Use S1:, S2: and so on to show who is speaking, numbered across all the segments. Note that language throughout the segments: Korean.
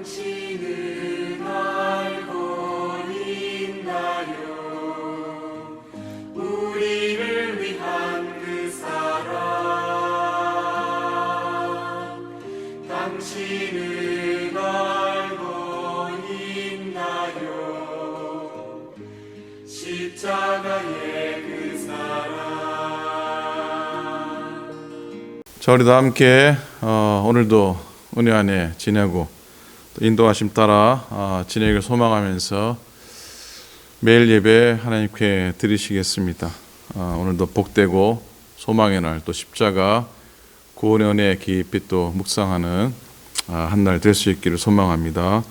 S1: 당신은 알고 있나요? 우리를 위한 그 사랑 당신은 알고 있나요? 십자가의 그 사랑.
S2: 자, 우리도 함께 오늘도 은혜 안에 지내고 또 인도하심 따라 지내기를 소망하면서 매일 예배 하나님께 드리시겠습니다. 오늘도 복되고 소망의 날, 또 십자가 구원의 은혜 깊이 또 묵상하는 한 날 될 수 있기를 소망합니다.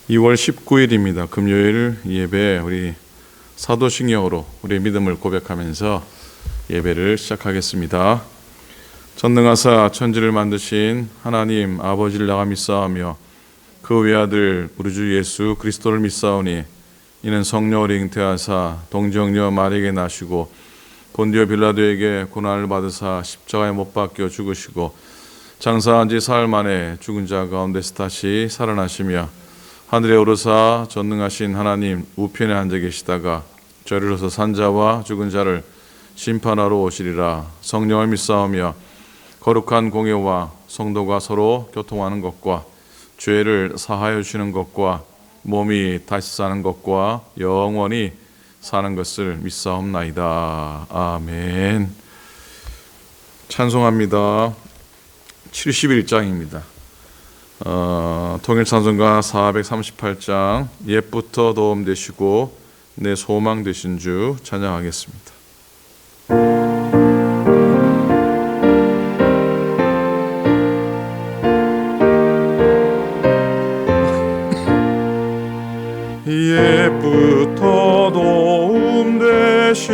S2: 2월 19일입니다. 금요일 예배, 우리 사도신경으로 우리의 믿음을 고백하면서 예배를 시작하겠습니다. 전능하사 천지를 만드신 하나님 아버지를 나가 믿사오며 그 외아들 우리 주 예수 그리스도를 믿사오니 이는 성령으로 잉태하사 동정녀 마리아에게 나시고 본디오 빌라도에게 고난을 받으사 십자가에 못 박혀 죽으시고 장사한 지 사흘 만에 죽은 자 가운데서 다시 살아나시며 하늘에 오르사 전능하신 하나님 우편에 앉아 계시다가 저리로서 산 자와 죽은 자를 심판하러 오시리라. 성령을 믿사오며 거룩한 공예와 성도가 서로 교통하는 것과 죄를 사하여 주시는 것과 몸이 다시 사는 것과 영원히 사는 것을 믿사옵나이다. 아멘. 찬송합니다. 71장입니다. 통일찬송가 438장 옛부터 도움 되시고 내 소망 되신 주 찬양하겠습니다.
S3: 옛부터 도움 되시고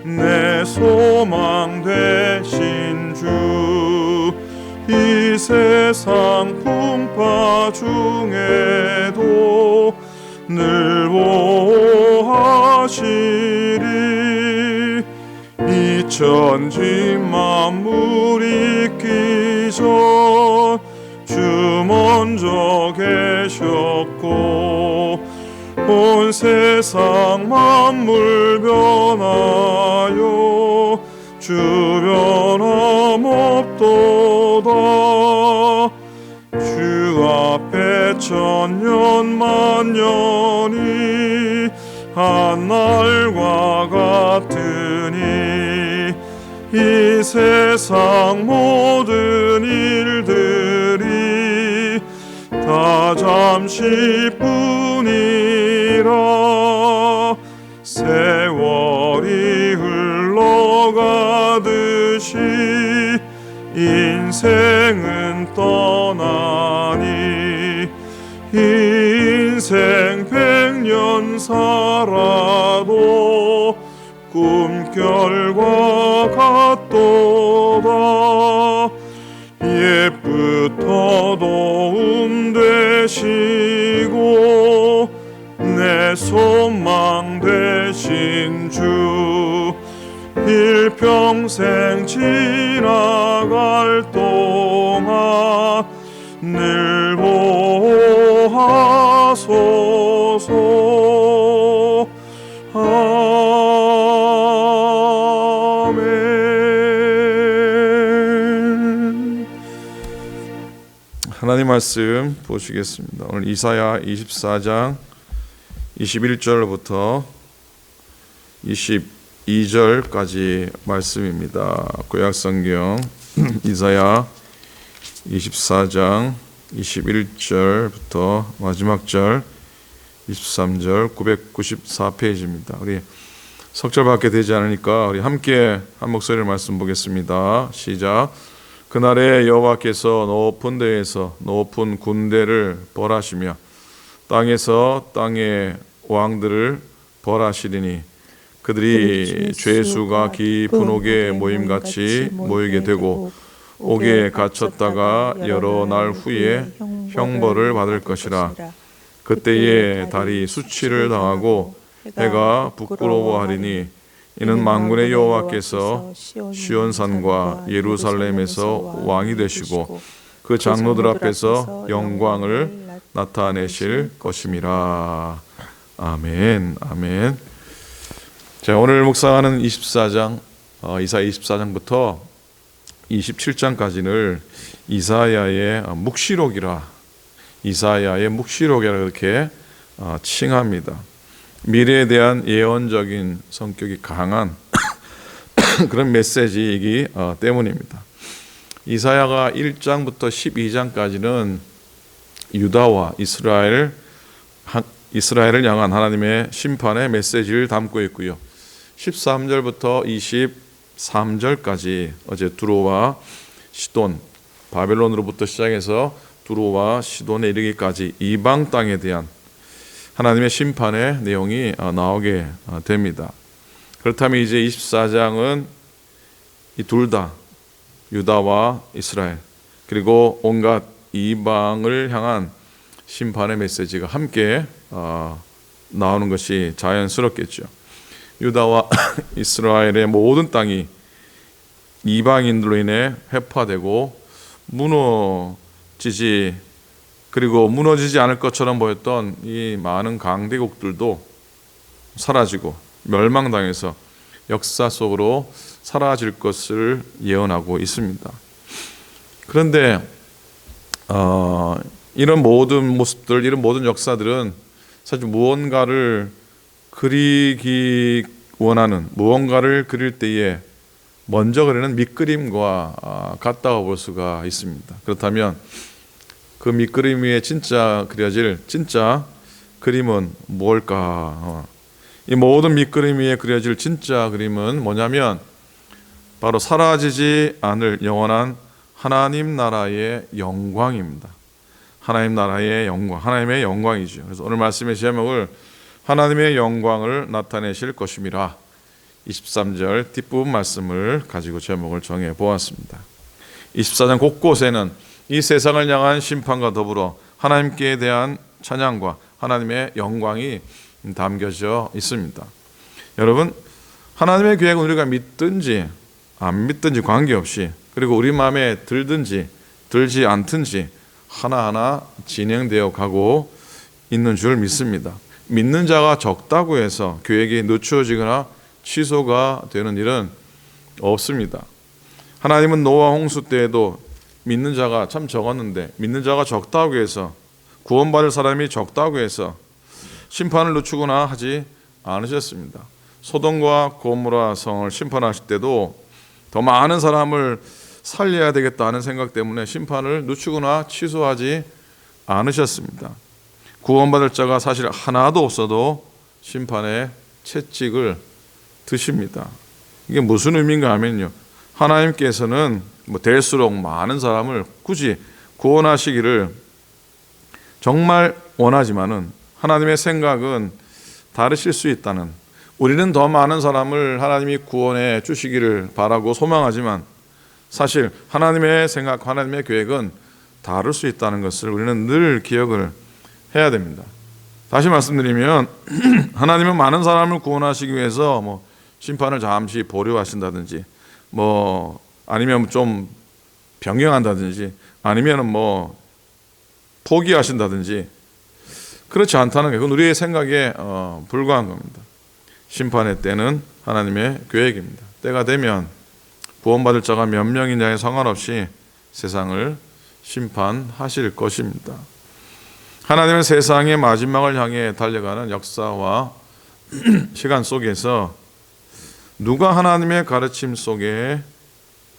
S3: 내 소망 되신 주, 이 세상 풍파 중에도 늘 보호하시리. 이 천지 만물 있기 전 주 먼저 계셨고 온 세상 만물 변하여 주 변함 없도다. 주 앞에 천년 만년이 한날과 같으니 이 세상 모든 일들이 다 잠시뿐이라. 세월이 흘러가듯이 인생은 떠나니 인생 100년 살아도 꿈결과 같도다. 옛부터 도움 되시고 내 소망 되신 주, 일평생 지나갈 동안 늘 보호하소서. 아멘.
S2: 하나님 말씀 보시겠습니다. 오늘 이사야 24장 21절부터 22절까지 말씀입니다. 구약성경 이사야 24장 21절부터 마지막 절 23절 994페이지입니다. 우리 석절밖에 되지 않으니까 우리 함께 한 목소리를 말씀 보겠습니다. 시작. 그날에 여호와께서 높은 데에서 높은 군대를 벌하시며 땅에서 땅의 왕들을 벌하시리니 그들이 죄수가 깊은 옥에 모임같이 모이게 되고 옥에 갇혔다가 여러 날 후에 형벌을 받을 것이라. 그때에 달이 수치를 당하고 해가 부끄러워하리니 이는 만군의 여호와께서 시온산과 예루살렘에서 왕이 되시고 그 장로들 앞에서 영광을 나타내실 것임이라. 아멘. 아멘. 자, 오늘 묵상하는 24장 이사 24장부터 27장까지를 이사야의 묵시록이라 그렇게 칭합니다. 미래에 대한 예언적인 성격이 강한 그런 메시지이기 때문입니다. 이사야가 1장부터 12장까지는 유다와 이스라엘을 향한 하나님의 심판의 메시지를 담고 있고요. 13절부터 23절까지 어제 두로와 시돈, 바벨론으로부터 시작해서 두로와 시돈에 이르기까지 이방 땅에 대한 하나님의 심판의 내용이 나오게 됩니다. 그렇다면 이제 24장은 이 둘 다 유다와 이스라엘 그리고 온갖 이방을 향한 심판의 메시지가 함께 나오는 것이 자연스럽겠죠. 유다와 이스라엘의 모든 땅이 이방인들로 인해 회파되고 무너지지 않을 것처럼 보였던 이 많은 강대국들도 사라지고 멸망당해서 역사 속으로 사라질 것을 예언하고 있습니다. 그런데 이런 모든 모습들, 이런 모든 역사들은 사실 무언가를 그릴 때에 먼저 그리는 밑그림과 같다고 볼 수가 있습니다. 그렇다면 그 밑그림 위에 진짜 그려질 진짜 그림은 뭘까? 이 모든 밑그림 위에 그려질 진짜 그림은 뭐냐면 바로 사라지지 않을 영원한 하나님 나라의 영광입니다. 하나님 나라의 영광, 하나님의 영광이죠. 그래서 오늘 말씀의 제목을 하나님의 영광을 나타내실 것임이라 23절 뒷부분 말씀을 가지고 제목을 정해 보았습니다. 24장 곳곳에는 이 세상을 향한 심판과 더불어 하나님께 대한 찬양과 하나님의 영광이 담겨져 있습니다. 여러분, 하나님의 계획은 우리가 믿든지 안 믿든지 관계없이, 그리고 우리 마음에 들든지 들지 않든지 하나하나 진행되어 가고 있는 줄 믿습니다. 믿는 자가 적다고 해서 계획이 늦춰지거나 취소가 되는 일은 없습니다. 하나님은 노아 홍수 때에도 믿는 자가 참 적었는데, 믿는 자가 적다고 해서, 구원받을 사람이 적다고 해서 심판을 늦추거나 하지 않으셨습니다. 소돔과 고모라 성을 심판하실 때도 더 많은 사람을 살려야 되겠다는 생각 때문에 심판을 늦추거나 취소하지 않으셨습니다. 구원받을 자가 사실 하나도 없어도 심판의 채찍을 드십니다. 이게 무슨 의미인가 하면요, 하나님께서는 될수록 많은 사람을 굳이 구원하시기를 정말 원하지만은 하나님의 생각은 다르실 수 있다는, 우리는 더 많은 사람을 하나님이 구원해 주시기를 바라고 소망하지만 사실 하나님의 생각, 하나님의 계획은 다를 수 있다는 것을 우리는 늘 기억을 해야 됩니다. 다시 말씀드리면 하나님은 많은 사람을 구원하시기 위해서 심판을 잠시 보류하신다든지 아니면 좀 변경한다든지 아니면 포기하신다든지 그렇지 않다는 게, 그건 우리의 생각에 불과한 겁니다. 심판의 때는 하나님의 계획입니다. 때가 되면 구원받을 자가 몇 명이냐에 상관없이 세상을 심판하실 것입니다. 하나님은 세상의 마지막을 향해 달려가는 역사와 시간 속에서 누가 하나님의 가르침 속에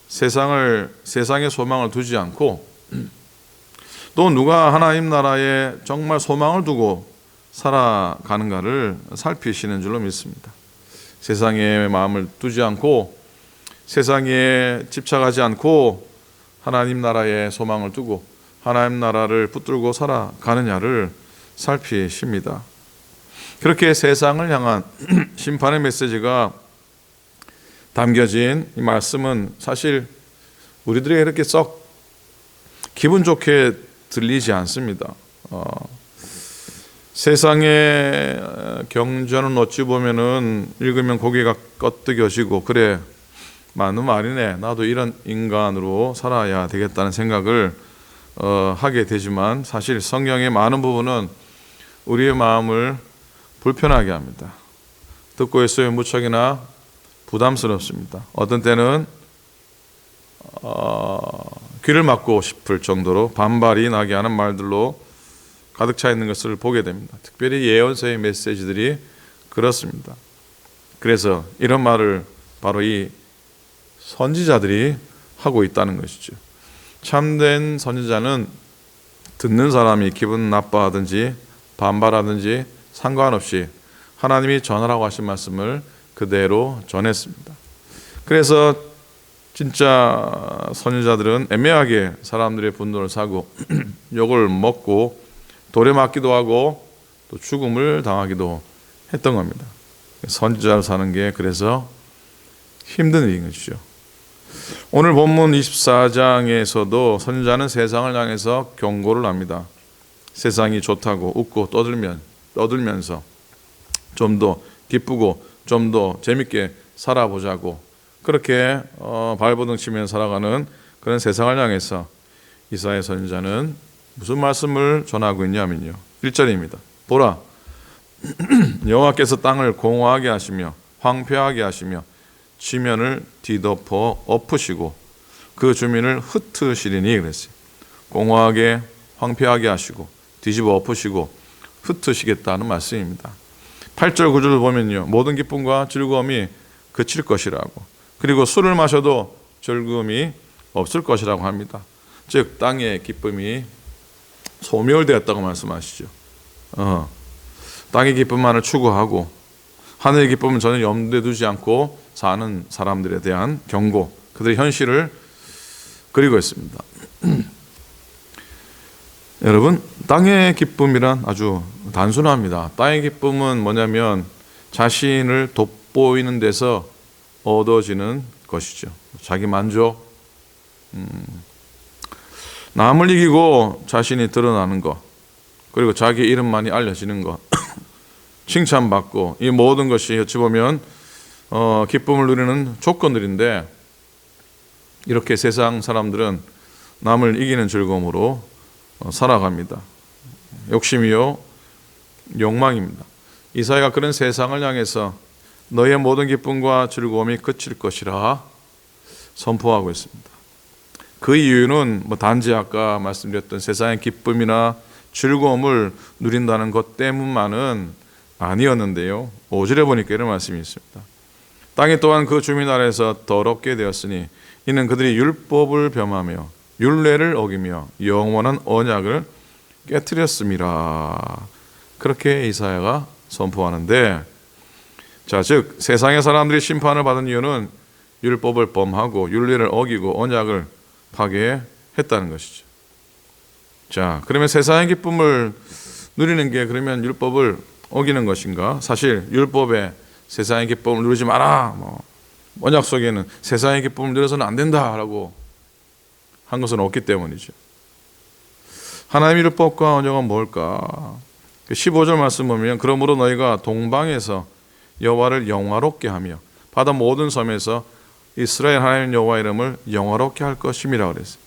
S2: 세상의 소망을 두지 않고, 또 누가 하나님 나라에 정말 소망을 두고 살아가는가를 살피시는 줄로 믿습니다. 세상에 마음을 두지 않고, 세상에 집착하지 않고 하나님 나라에 소망을 두고 하나님 나라를 붙들고 살아가느냐를 살피십니다. 그렇게 세상을 향한 심판의 메시지가 담겨진 이 말씀은 사실 우리들에게 이렇게 썩 기분 좋게 들리지 않습니다. 세상의 경전은 어찌 보면은 읽으면 고개가 끄덕여지고, 그래 맞는 말이네, 나도 이런 인간으로 살아야 되겠다는 생각을 하게 되지만 사실 성경의 많은 부분은 우리의 마음을 불편하게 합니다. 듣고 있어야 무척이나 부담스럽습니다. 어떤 때는 귀를 막고 싶을 정도로 반발이 나게 하는 말들로 가득 차 있는 것을 보게 됩니다. 특별히 예언서의 메시지들이 그렇습니다. 그래서 이런 말을 바로 이 선지자들이 하고 있다는 것이죠. 참된 선지자는 듣는 사람이 기분 나빠하든지 반발하든지 상관없이 하나님이 전하라고 하신 말씀을 그대로 전했습니다. 그래서 진짜 선지자들은 애매하게 사람들의 분노를 사고 욕을 먹고 돌에 맞기도 하고 또 죽음을 당하기도 했던 겁니다. 선지자를 사는 게 그래서 힘든 일인 것이죠. 오늘 본문 24장에서도 선지자는 세상을 향해서 경고를 합니다. 세상이 좋다고 웃고 떠들면서 좀 더 기쁘고 좀 더 재밌게 살아보자고 그렇게 발버둥 치며 살아가는 그런 세상을 향해서 이사야 선지자는 무슨 말씀을 전하고 있냐면요. 1절입니다. 보라, 여호와께서 땅을 공허하게 하시며 황폐하게 하시며 지면을 뒤덮어 엎으시고 그 주민을 흩으시리니 그랬어요. 공허하게 황폐하게 하시고 뒤집어 엎으시고 흩으시겠다는 말씀입니다. 8절 9절을 보면요. 모든 기쁨과 즐거움이 그칠 것이라고 그리고 술을 마셔도 즐거움이 없을 것이라고 합니다. 즉 땅의 기쁨이 소멸되었다고 말씀하시죠. 땅의 기쁨만을 추구하고 하늘의 기쁨은 전혀 염두에 두지 않고 사는 사람들에 대한 경고, 그들의 현실을 그리고 있습니다. 여러분, 땅의 기쁨이란 아주 단순합니다. 땅의 기쁨은 뭐냐면 자신을 돋보이는 데서 얻어지는 것이죠. 자기 만족, 남을 이기고 자신이 드러나는 것, 그리고 자기 이름만이 알려지는 것, 칭찬받고, 이 모든 것이 어찌 보면 기쁨을 누리는 조건들인데, 이렇게 세상 사람들은 남을 이기는 즐거움으로 살아갑니다. 욕심이요 욕망입니다. 이사야가 그런 세상을 향해서 너의 모든 기쁨과 즐거움이 그칠 것이라 선포하고 있습니다. 그 이유는 단지 아까 말씀드렸던 세상의 기쁨이나 즐거움을 누린다는 것 때문만은 아니었는데요. 5절에 보니까 이런 말씀이 있습니다. 땅이 또한 그 주민 아래에서 더럽게 되었으니 이는 그들이 율법을 범하며 율례를 어기며 영원한 언약을 깨트렸음이라. 그렇게 이사야가 선포하는데, 즉 세상의 사람들이 심판을 받은 이유는 율법을 범하고 율례를 어기고 언약을 파괴했다는 것이죠. 자, 그러면 세상의 기쁨을 누리는 게 그러면 율법을 어기는 것인가? 사실 율법에 세상의 기쁨을 누리지 마라, 언약 속에는 세상의 기쁨을 누려서는 안 된다라고 한 것은 없기 때문이죠. 하나님의 율법과 언약은 뭘까? 15절 말씀 보면 그러므로 너희가 동방에서 여호와를 영화롭게 하며 바다 모든 섬에서 이스라엘 하나님 여호와 이름을 영화롭게 할 것임이라 그랬어요.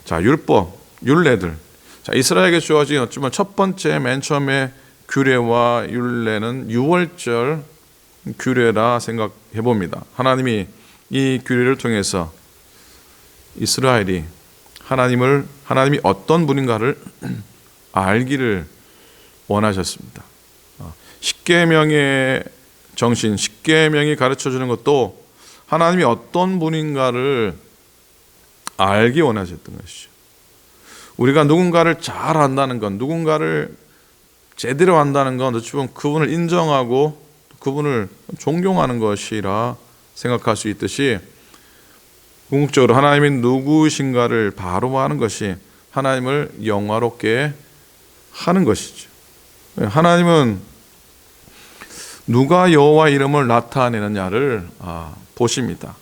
S2: 자, 율법, 율례들. 자, 이스라엘에게 주어진 어쩌면 첫 번째 맨 처음에 규례와 율례는 유월절 규례라 생각해 봅니다. 하나님이 이 규례를 통해서 이스라엘이 하나님이 어떤 분인가를 알기를 원하셨습니다. 십계명의 정신, 십계명이 가르쳐주는 것도 하나님이 어떤 분인가를 알기 원하셨던 것이죠. 우리가 누군가를 잘 안다는 건, 누군가를 제대로 안다는 건 어찌 보면 그분을 인정하고 그분을 존경하는 것이라 생각할 수 있듯이, 궁극적으로 하나님이 누구신가를 바로 아는 것이 하나님을 영화롭게 하는 것이죠. 하나님은 누가 여호와 이름을 나타내느냐를 보십니다.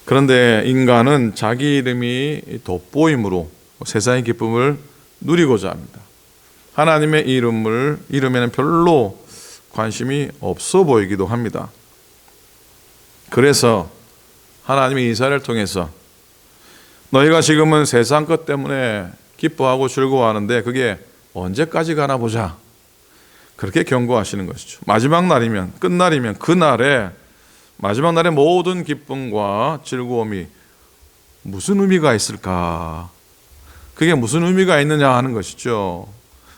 S2: 그런데 인간은 자기 이름이 돋보임으로 세상의 기쁨을 누리고자 합니다. 하나님의 이름에는 별로 관심이 없어 보이기도 합니다. 그래서 하나님의 이사야를 통해서 너희가 지금은 세상 것 때문에 기뻐하고 즐거워하는데 그게 언제까지 가나 보자. 그렇게 경고하시는 것이죠. 마지막 날이면, 끝날이면 그날에, 마지막 날의 모든 기쁨과 즐거움이 무슨 의미가 있을까? 그게 무슨 의미가 있느냐 하는 것이죠.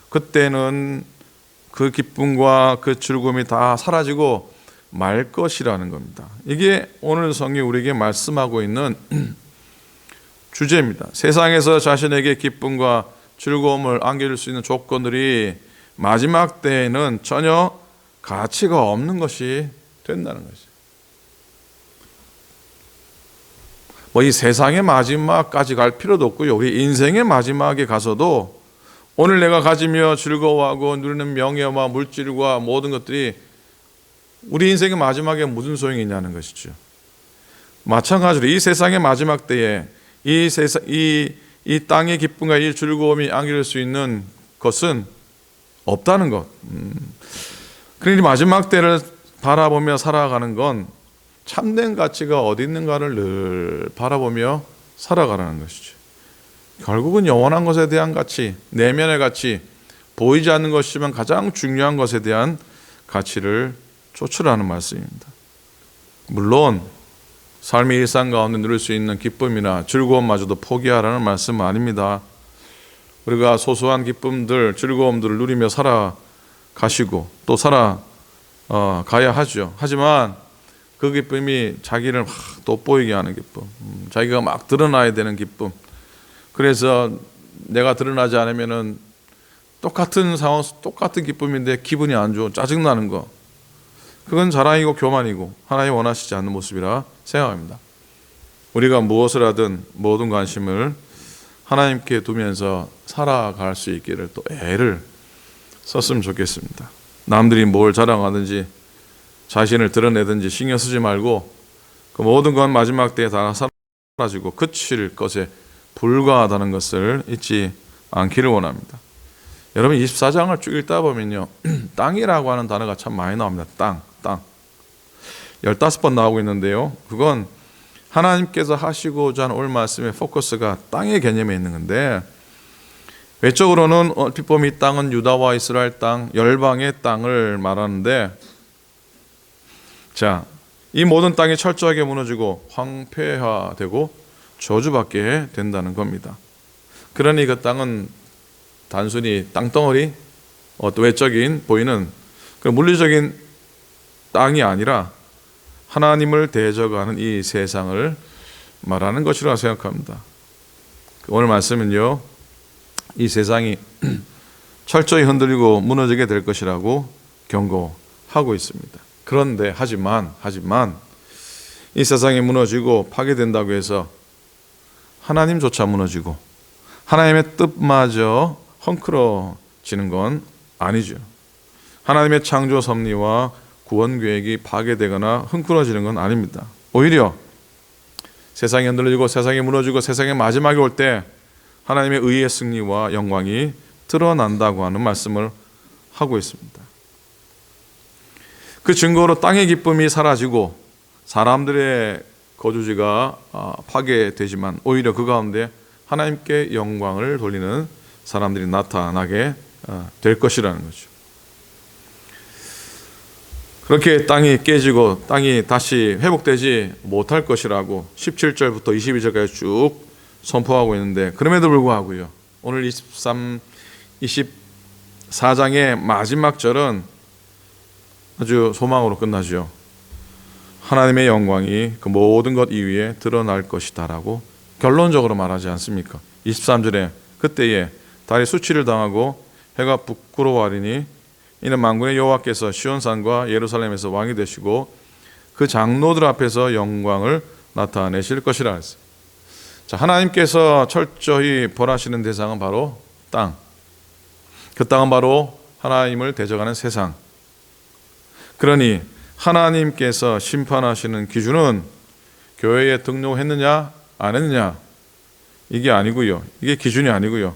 S2: 그때는 그 기쁨과 그 즐거움이 다 사라지고 말 것이라는 겁니다. 이게 오늘 성경이 우리에게 말씀하고 있는 주제입니다. 세상에서 자신에게 기쁨과 즐거움을 안겨줄 수 있는 조건들이 마지막 때에는 전혀 가치가 없는 것이 된다는 거죠. 뭐 이 세상의 마지막까지 갈 필요도 없고요. 우리 인생의 마지막에 가서도 오늘 내가 가지며 즐거워하고 누리는 명예와 물질과 모든 것들이 우리 인생의 마지막에 무슨 소용이 있냐는 것이죠. 마찬가지로 이 세상의 마지막 때에 이 땅의 기쁨과 이 즐거움이 안길 수 있는 것은 없다는 것. 그러니 마지막 때를 바라보며 살아가는 건 참된 가치가 어디 있는가를 늘 바라보며 살아가라는 것이죠. 결국은 영원한 것에 대한 가치, 내면의 가치, 보이지 않는 것이지만 가장 중요한 것에 대한 가치를 쫓으라는 말씀입니다. 물론 삶의 일상 가운데 누릴 수 있는 기쁨이나 즐거움마저도 포기하라는 말씀은 아닙니다. 우리가 소소한 기쁨들, 즐거움들을 누리며 살아가시고 또 살아가야 하죠. 하지만 그 기쁨이 자기를 막 돋보이게 하는 기쁨, 자기가 막 드러나야 되는 기쁨, 그래서 내가 드러나지 않으면은 똑같은 상황, 똑같은 기쁨인데 기분이 안 좋은, 짜증나는 거, 그건 자랑이고 교만이고 하나님 원하시지 않는 모습이라 생각합니다. 우리가 무엇을 하든 모든 관심을 하나님께 두면서 살아갈 수 있기를 또 애를 썼으면 좋겠습니다. 남들이 뭘 자랑하든지 자신을 드러내든지 신경 쓰지 말고 그 모든 건 마지막 때에 다 사라지고 그칠 것에 불과하다는 것을 잊지 않기를 원합니다. 여러분 24장을 쭉 읽다 보면요, 땅이라고 하는 단어가 참 많이 나옵니다. 땅 15번 나오고 있는데요, 그건 하나님께서 하시고자 하는 오늘 말씀의 포커스가 땅의 개념에 있는 건데, 외적으로는 얼핏 보면 이 땅은 유다와 이스라엘 땅, 열방의 땅을 말하는데, 자, 이 모든 땅이 철저하게 무너지고 황폐화되고 저주받게 된다는 겁니다. 그러니 그 땅은 단순히 땅덩어리, 어떤 외적인 보이는 그 물리적인 땅이 아니라 하나님을 대적하는 이 세상을 말하는 것이라고 생각합니다. 오늘 말씀은요, 이 세상이 철저히 흔들리고 무너지게 될 것이라고 경고하고 있습니다. 그런데 하지만 이 세상이 무너지고 파괴된다고 해서 하나님조차 무너지고 하나님의 뜻마저 헝클어지는 건 아니죠. 하나님의 창조 섭리와 구원 계획이 파괴되거나 흥분해지는 건 아닙니다. 오히려 세상이 흔들리고 세상이 무너지고 세상의 마지막이 올 때 하나님의 의의 승리와 영광이 드러난다고 하는 말씀을 하고 있습니다. 그 증거로 땅의 기쁨이 사라지고 사람들의 거주지가 파괴되지만 오히려 그 가운데 하나님께 영광을 돌리는 사람들이 나타나게 될 것이라는 거죠. 그렇게 땅이 깨지고 땅이 다시 회복되지 못할 것이라고 17절부터 22절까지 쭉 선포하고 있는데, 그럼에도 불구하고요, 오늘 24장의 마지막 절은 아주 소망으로 끝나죠. 하나님의 영광이 그 모든 것 이위에 드러날 것이다 라고 결론적으로 말하지 않습니까? 23절에 그때에 달이 수치를 당하고 해가 부끄러워하리니 이는 만군의 여호와께서 시온산과 예루살렘에서 왕이 되시고 그 장로들 앞에서 영광을 나타내실 것이라 했어요. 자, 하나님께서 철저히 벌하시는 대상은 바로 땅. 그 땅은 바로 하나님을 대적하는 세상. 그러니 하나님께서 심판하시는 기준은 교회에 등록했느냐 안 했느냐 이게 아니고요. 이게 기준이 아니고요.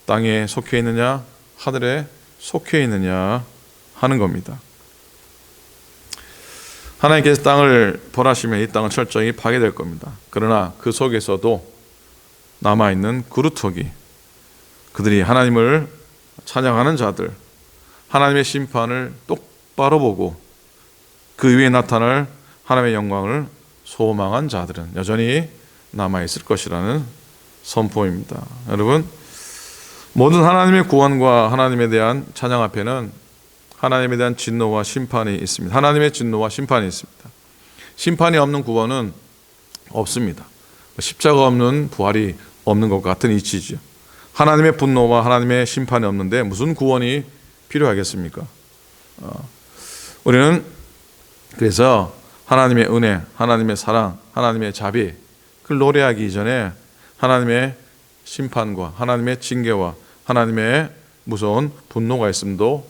S2: 땅에 속해 있느냐 하늘에 속해 있느냐 하는 겁니다. 하나님께서 땅을 벌하시면 이 땅은 철저히 파괴될 겁니다. 그러나 그 속에서도 남아있는 그루터기, 그들이 하나님을 찬양하는 자들, 하나님의 심판을 똑바로 보고 그 위에 나타날 하나님의 영광을 소망한 자들은 여전히 남아있을 것이라는 선포입니다. 여러분, 모든 하나님의 구원과 하나님에 대한 찬양 앞에는 하나님에 대한 진노와 심판이 있습니다. 하나님의 진노와 심판이 있습니다. 심판이 없는 구원은 없습니다. 십자가 없는 부활이 없는 것 같은 이치죠. 하나님의 분노와 하나님의 심판이 없는데 무슨 구원이 필요하겠습니까? 우리는 그래서 하나님의 은혜, 하나님의 사랑, 하나님의 자비, 그걸 노래하기 이전에 하나님의 심판과 하나님의 징계와 하나님의 무서운 분노가 있음도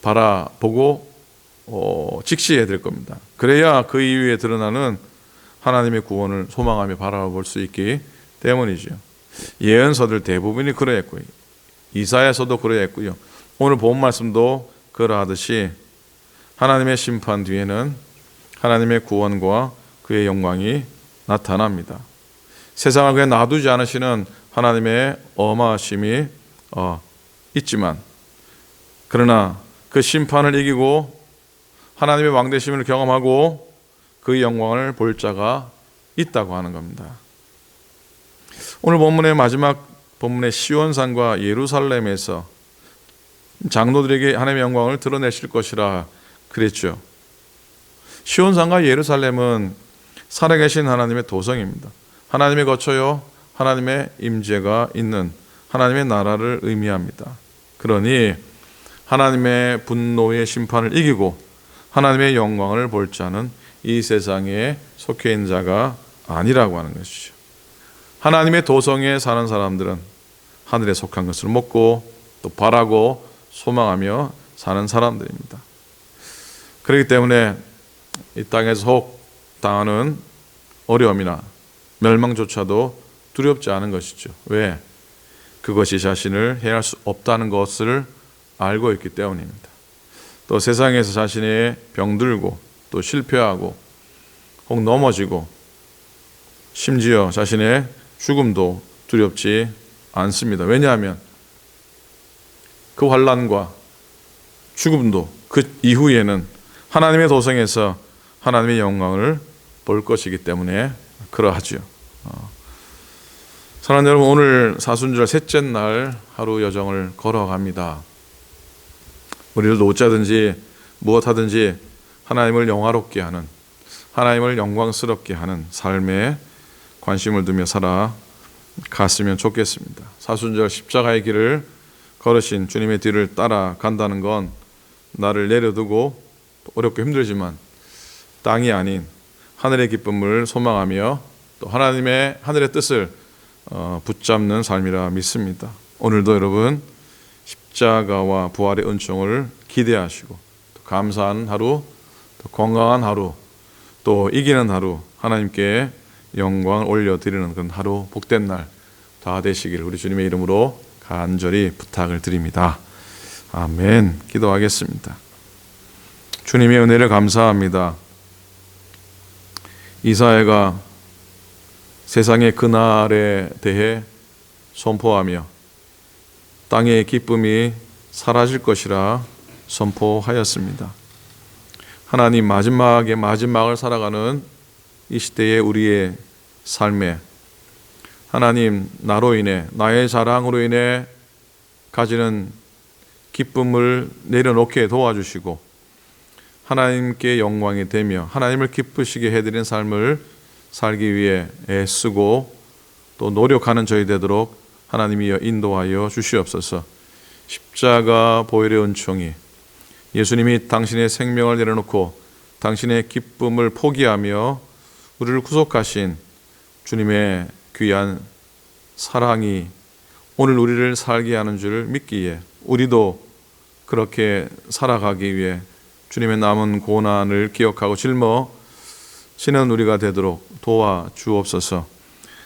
S2: 바라보고 직시해야 될 겁니다. 그래야 그 이후에 드러나는 하나님의 구원을 소망하며 바라볼 수 있기 때문이죠. 예언서들 대부분이 그러했고요. 이사야서도 그러했고요. 오늘 본 말씀도 그러하듯이 하나님의 심판 뒤에는 하나님의 구원과 그의 영광이 나타납니다. 세상을 그냥 놔두지 않으시는 하나님의 엄하심이 있지만, 그러나 그 심판을 이기고 하나님의 왕되심을 경험하고 그 영광을 볼 자가 있다고 하는 겁니다. 오늘 본문의 마지막 본문의 시온산과 예루살렘에서 장로들에게 하나님의 영광을 드러내실 것이라 그랬죠. 시온산과 예루살렘은 살아계신 하나님의 도성입니다. 하나님의 거처요, 하나님의 임재가 있는 하나님의 나라를 의미합니다. 그러니 하나님의 분노의 심판을 이기고 하나님의 영광을 볼 자는 이 세상에 속해 있는 자가 아니라고 하는 것이죠. 하나님의 도성에 사는 사람들은 하늘에 속한 것을 먹고 또 바라고 소망하며 사는 사람들입니다. 그렇기 때문에 이 땅에서 혹 당하는 어려움이나 멸망조차도 두렵지 않은 것이죠. 왜? 그것이 자신을 해할 수 없다는 것을 알고 있기 때문입니다. 또 세상에서 자신의 병들고 또 실패하고 혹 넘어지고 심지어 자신의 죽음도 두렵지 않습니다. 왜냐하면 그 환난과 죽음도 그 이후에는 하나님의 도성에서 하나님의 영광을 볼 것이기 때문에 그러하죠. 사랑하는 여러분, 오늘 사순절 셋째 날 하루 여정을 걸어갑니다. 우리들도 어쩌든지 무엇하든지 하나님을 영화롭게 하는, 하나님을 영광스럽게 하는 삶에 관심을 두며 살아갔으면 좋겠습니다. 사순절 십자가의 길을 걸으신 주님의 뒤를 따라간다는 건 나를 내려두고 어렵고 힘들지만 땅이 아닌 하늘의 기쁨을 소망하며 또 하나님의 하늘의 뜻을 붙잡는 삶이라 믿습니다. 오늘도 여러분 십자가와 부활의 은총을 기대하시고 또 감사한 하루, 또 건강한 하루, 또 이기는 하루, 하나님께 영광을 올려드리는 그런 하루, 복된 날 다 되시길 우리 주님의 이름으로 간절히 부탁을 드립니다. 아멘. 기도하겠습니다. 주님의 은혜를 감사합니다. 이사야가 세상의 그날에 대해 선포하며 땅의 기쁨이 사라질 것이라 선포하였습니다. 하나님, 마지막을 살아가는 이 시대의 우리의 삶에 하나님, 나로 인해, 나의 자랑으로 인해 가지는 기쁨을 내려놓게 도와주시고 하나님께 영광이 되며 하나님을 기쁘시게 해드리는 삶을 살기 위해 애쓰고 또 노력하는 저희 되도록 하나님이여 인도하여 주시옵소서. 십자가 보혈의 은총이 예수님이 당신의 생명을 내려놓고 당신의 기쁨을 포기하며 우리를 구속하신 주님의 귀한 사랑이 오늘 우리를 살게 하는 줄 믿기에 우리도 그렇게 살아가기 위해 주님의 남은 고난을 기억하고 짊어지는 우리가 되도록 도와주옵소서.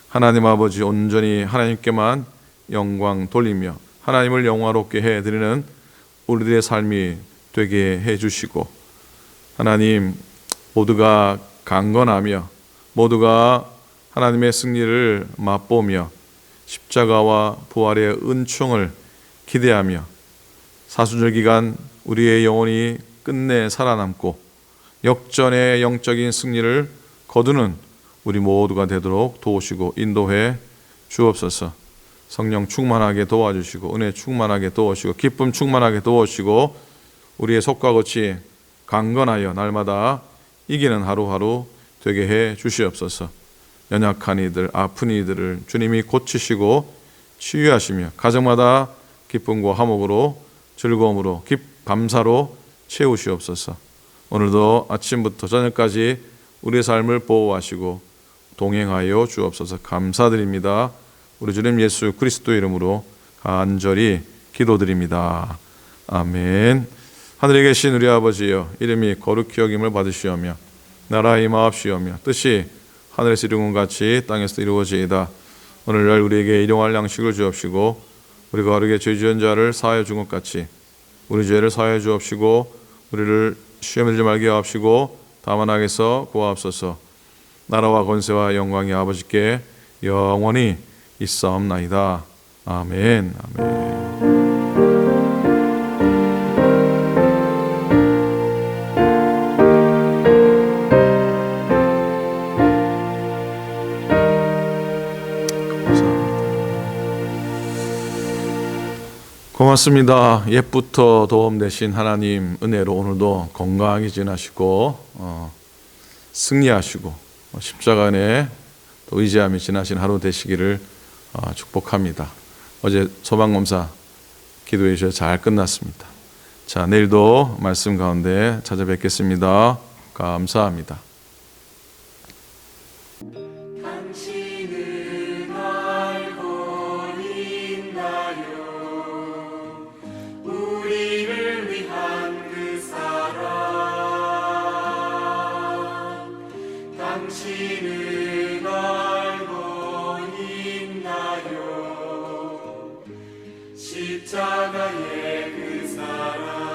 S2: 하나님 아버지, 온전히 하나님께만 영광 돌리며 하나님을 영화롭게 해드리는 우리들의 삶이 되게 해주시고 하나님, 모두가 강건하며 모두가 하나님의 승리를 맛보며 십자가와 부활의 은총을 기대하며 사순절 기간 우리의 영혼이 끝내 살아남고 역전의 영적인 승리를 거두는 우리 모두가 되도록 도우시고 인도해 주옵소서. 성령 충만하게 도와주시고 은혜 충만하게 도우시고 기쁨 충만하게 도우시고 우리의 속과 겉이 강건하여 날마다 이기는 하루하루 되게 해 주시옵소서. 연약한 이들, 아픈 이들을 주님이 고치시고 치유하시며 가정마다 기쁨과 화목으로 즐거움으로 감사로 채우시옵소서. 오늘도 아침부터 저녁까지 우리의 삶을 보호하시고 동행하여 주옵소서. 감사드립니다. 우리 주님 예수 그리스도 이름으로 간절히 기도드립니다. 아멘. 하늘에 계신 우리 아버지여, 이름이 거룩히 여김을 받으시오며 나라의 임하옵시오며 뜻이 하늘에서 이루는 것 같이 땅에서 이루어지이다. 오늘날 우리에게 일용할 양식을 주옵시고 우리가 어르게 죄 지은 자를 사하여 준 것 같이 우리 죄를 사하여 주옵시고 우리를 시험에 들지 말게 하옵시고 다만 악에서 구하옵소서. 나라와 권세와 영광이 아버지께 영원히 있사옵나이다. 아멘. 아멘. 고맙습니다. 옛부터 도움 되신 하나님 은혜로 오늘도 건강하게 지나시고 승리하시고 십자가 안에 또 의지하며 지나신 하루 되시기를 축복합니다. 어제 소방검사 기도해 주셔서 잘 끝났습니다. 자, 내일도 말씀 가운데 찾아뵙겠습니다. 감사합니다.
S1: 당신은 알고 있나요? 우리를 위한 그 사랑. 당신은 알고 있나요? 십자가의 그 사랑.